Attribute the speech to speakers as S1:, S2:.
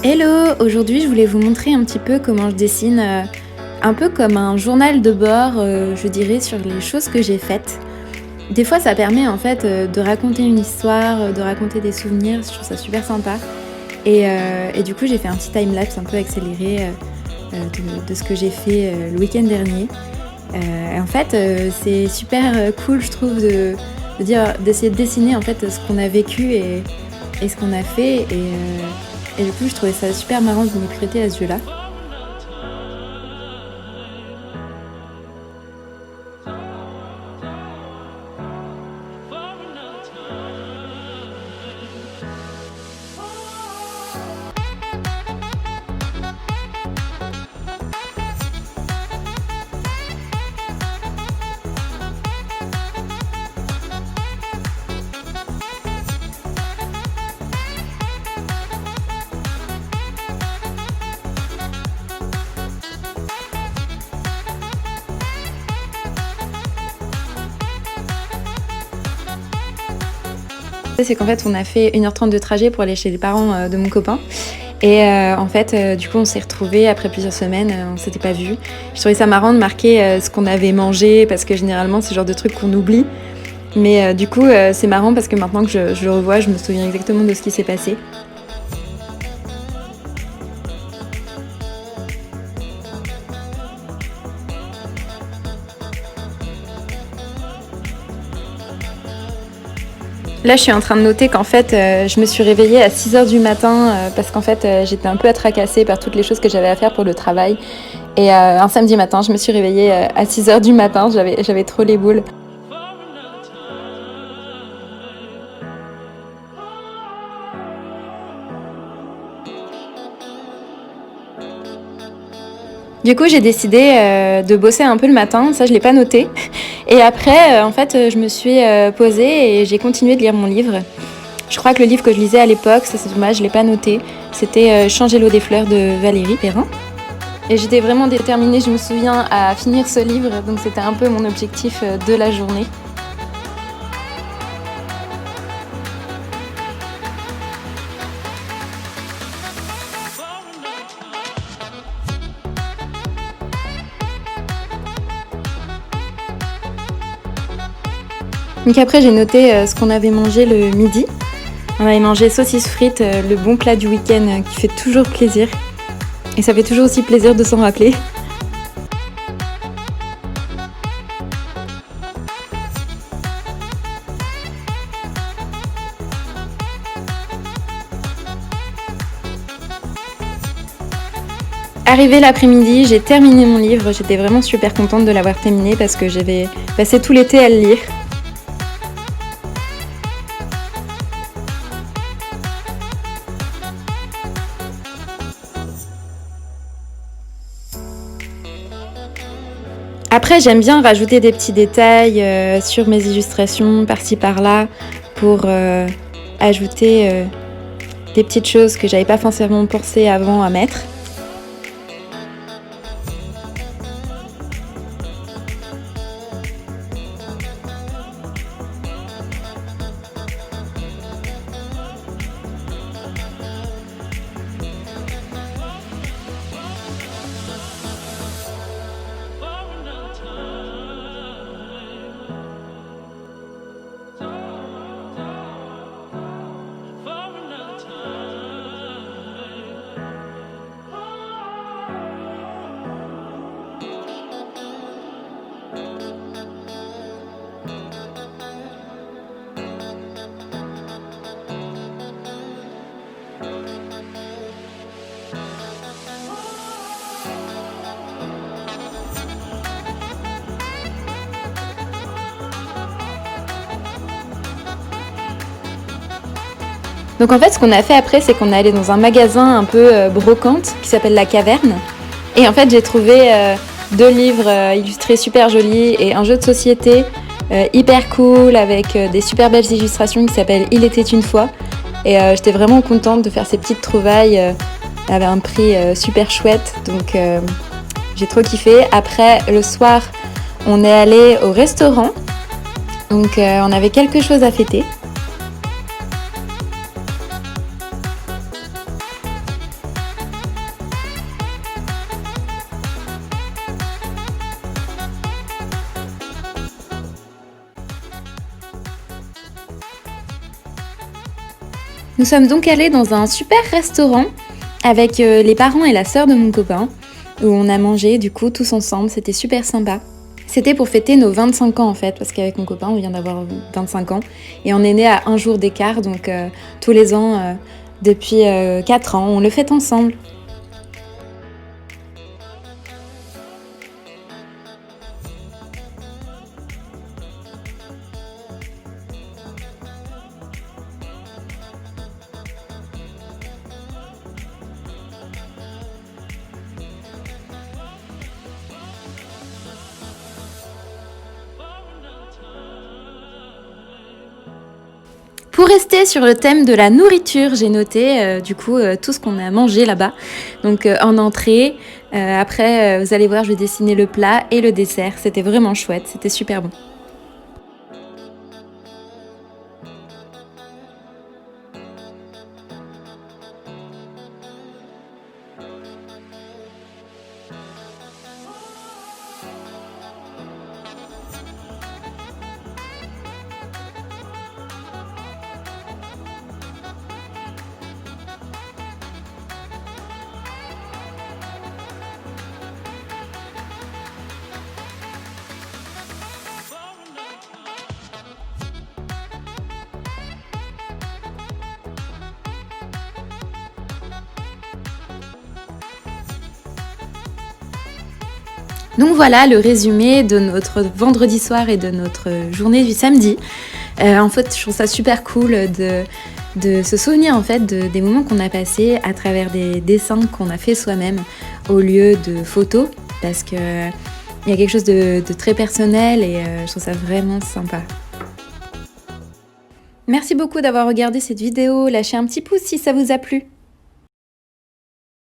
S1: Hello! Aujourd'hui, je voulais vous montrer un petit peu comment je dessine, un peu comme un journal de bord, je dirais, sur les choses que j'ai faites. Des fois, ça permet en fait, de raconter une histoire, de raconter des souvenirs, je trouve ça super sympa et du coup, j'ai fait un petit timelapse un peu accéléré, de ce que j'ai fait, le week-end dernier. Et en fait, c'est super, cool je trouve d'essayer de dessiner en fait, ce qu'on a vécu et ce qu'on a fait et du coup, je trouvais ça super marrant de m'y prêter à ce jeu-là. C'est qu'en fait, on a fait 1h30 de trajet pour aller chez les parents de mon copain. Et en fait, du coup, on s'est retrouvés après plusieurs semaines, on s'était pas vus. Je trouvais ça marrant de marquer ce qu'on avait mangé, parce que généralement, c'est le genre de truc qu'on oublie. Mais du coup, c'est marrant parce que maintenant que je le revois, je me souviens exactement de ce qui s'est passé. Là, je suis en train de noter qu'en fait, je me suis réveillée à 6h du matin parce qu'en fait, j'étais un peu tracassée par toutes les choses que j'avais à faire pour le travail. Et un samedi matin, je me suis réveillée à 6h du matin, j'avais trop les boules. Du coup, j'ai décidé de bosser un peu le matin, ça je l'ai pas noté. Et après, en fait, je me suis posée et j'ai continué de lire mon livre. Je crois que le livre que je lisais à l'époque, ça c'est dommage, je l'ai pas noté. C'était Changer l'eau des fleurs de Valérie Perrin. Et j'étais vraiment déterminée, je me souviens, à finir ce livre, donc c'était un peu mon objectif de la journée. Donc après, j'ai noté ce qu'on avait mangé le midi. On avait mangé saucisses frites, le bon plat du week-end qui fait toujours plaisir. Et ça fait toujours aussi plaisir de s'en rappeler. Arrivé l'après-midi, j'ai terminé mon livre. J'étais vraiment super contente de l'avoir terminé parce que j'avais passé tout l'été à le lire. Après, j'aime bien rajouter des petits détails sur mes illustrations, par-ci par-là, pour ajouter des petites choses que j'avais pas forcément pensé avant à mettre. Donc en fait, ce qu'on a fait après, c'est qu'on est allé dans un magasin un peu brocante qui s'appelle La Caverne. Et en fait, j'ai trouvé 2 livres illustrés super jolis et un jeu de société hyper cool avec des super belles illustrations qui s'appelle Il était une fois. Et j'étais vraiment contente de faire ces petites trouvailles à un prix super chouette. Donc j'ai trop kiffé. Après, le soir, on est allé au restaurant. Donc on avait quelque chose à fêter. Nous sommes donc allés dans un super restaurant avec les parents et la sœur de mon copain, où on a mangé du coup tous ensemble, c'était super sympa. C'était pour fêter nos 25 ans en fait, parce qu'avec mon copain on vient d'avoir 25 ans et on est né à un jour d'écart, donc tous les ans depuis 4 ans on le fête ensemble. Pour rester sur le thème de la nourriture, j'ai noté du coup tout ce qu'on a mangé là-bas. Donc en entrée, après vous allez voir, je vais dessiner le plat et le dessert. C'était vraiment chouette, c'était super bon. Donc voilà le résumé de notre vendredi soir et de notre journée du samedi. En fait, je trouve ça super cool de se souvenir en fait des moments qu'on a passés à travers des dessins qu'on a fait soi-même au lieu de photos, parce que il y a quelque chose de très personnel et je trouve ça vraiment sympa. Merci beaucoup d'avoir regardé cette vidéo, lâchez un petit pouce si ça vous a plu.